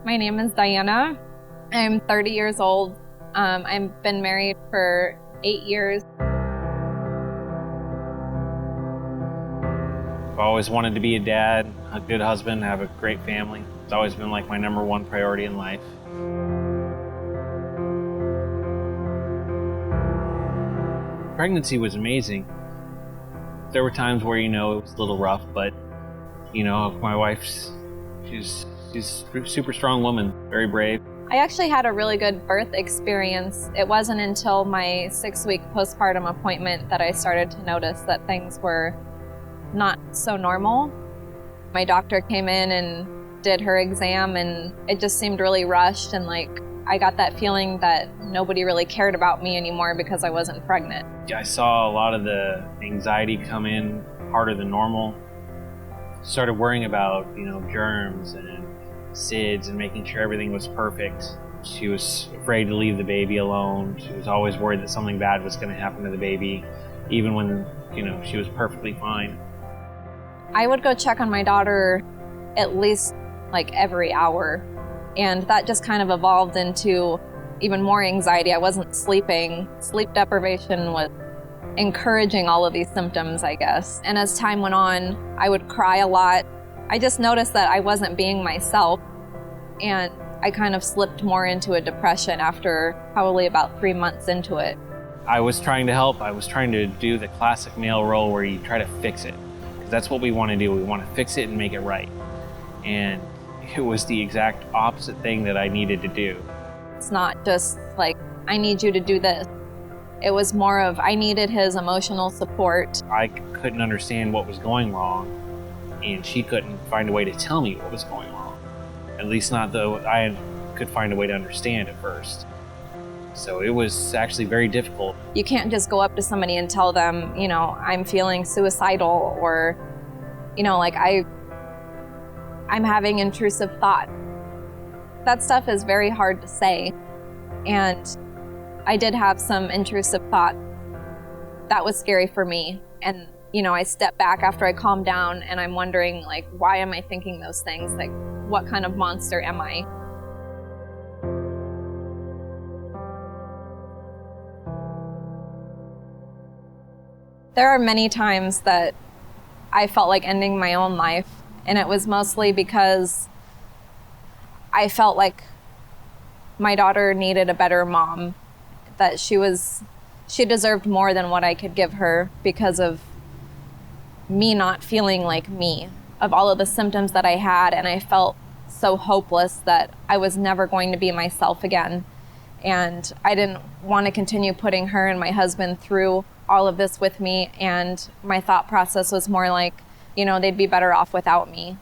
My name is Dyanna. I'm 30 years old. I've been married for 8 years. I've always wanted to be a dad, a good husband, have a great family. It's always been like my #1 priority in life. Pregnancy was amazing. There were times where, it was a little rough, but, my wife's, she's a super strong woman, very brave. I actually had a really good birth experience. It wasn't until my 6-week postpartum appointment that I started to notice that things were not so normal. My doctor came in and did her exam, and it just seemed really rushed, and I got that feeling that nobody really cared about me anymore because I wasn't pregnant. I saw a lot of the anxiety come in harder than normal. Started worrying about, germs and SIDS and making sure everything was perfect. She was afraid to leave the baby alone. She was always worried that something bad was going to happen to the baby, even when, she was perfectly fine. I would go check on my daughter at least every hour. And that just kind of evolved into even more anxiety. I wasn't sleeping. Sleep deprivation was encouraging all of these symptoms, I guess. And as time went on, I would cry a lot. I just noticed that I wasn't being myself, and I kind of slipped more into a depression after probably about 3 months into it. I was trying to help. I was trying to do the classic male role where you try to fix it. Because that's what we want to do. We want to fix it and make it right. And it was the exact opposite thing that I needed to do. It's not just I need you to do this. It was more of I needed his emotional support. I couldn't understand what was going wrong, and she couldn't find a way to tell me what was going wrong. At least not though I could find a way to understand at first. So it was actually very difficult. You can't just go up to somebody and tell them, I'm feeling suicidal, or, I'm having intrusive thought. That stuff is very hard to say. And I did have some intrusive thought. That was scary for me. And, I stepped back after I calmed down, and I'm wondering, why am I thinking those things? What kind of monster am I? There are many times that I felt like ending my own life, and it was mostly because I felt like my daughter needed a better mom, that she deserved more than what I could give her because of me not feeling like me, of all of the symptoms that I had, and I felt so hopeless that I was never going to be myself again. And I didn't want to continue putting her and my husband through all of this with me, and my thought process was more they'd be better off without me.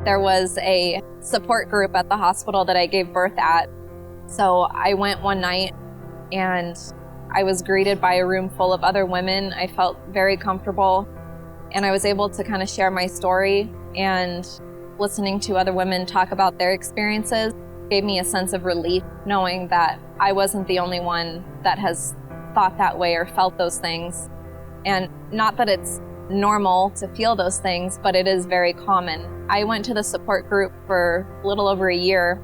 There was a support group at the hospital that I gave birth at. So I went one night, and I was greeted by a room full of other women. I felt very comfortable, and I was able to kind of share my story, and listening to other women talk about their experiences gave me a sense of relief, knowing that I wasn't the only one that has thought that way or felt those things. And not that it's normal to feel those things, but it is very common. I went to the support group for a little over a year,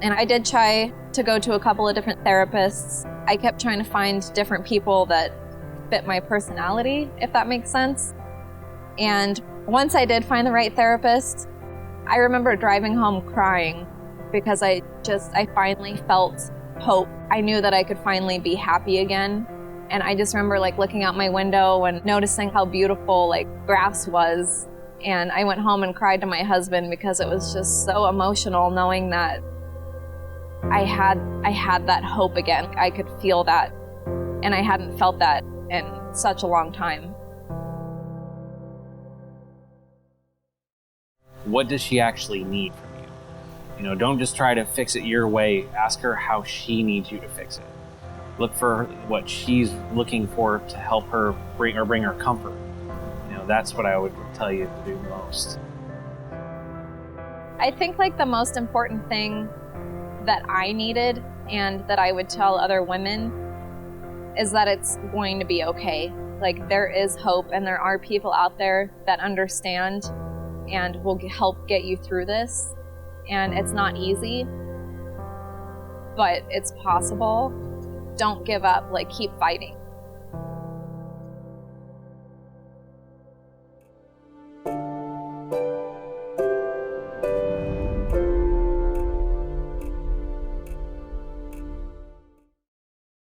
and I did try to go to a couple of different therapists. I kept trying to find different people that fit my personality, if that makes sense. And once I did find the right therapist, I remember driving home crying because I finally felt hope. I knew that I could finally be happy again. And I just remember looking out my window and noticing how beautiful grass was. And I went home and cried to my husband because it was just so emotional knowing that I had that hope again. I could feel that, and I hadn't felt that in such a long time. What does she actually need from you? Don't just try to fix it your way. Ask her how she needs you to fix it. Look for what she's looking for to help her bring her comfort. That's what I would tell you to do most. I think like the most important thing that I needed and that I would tell other women is that it's going to be okay. Like, there is hope, and there are people out there that understand and will help get you through this. And it's not easy, but it's possible. Don't give up, like, keep fighting.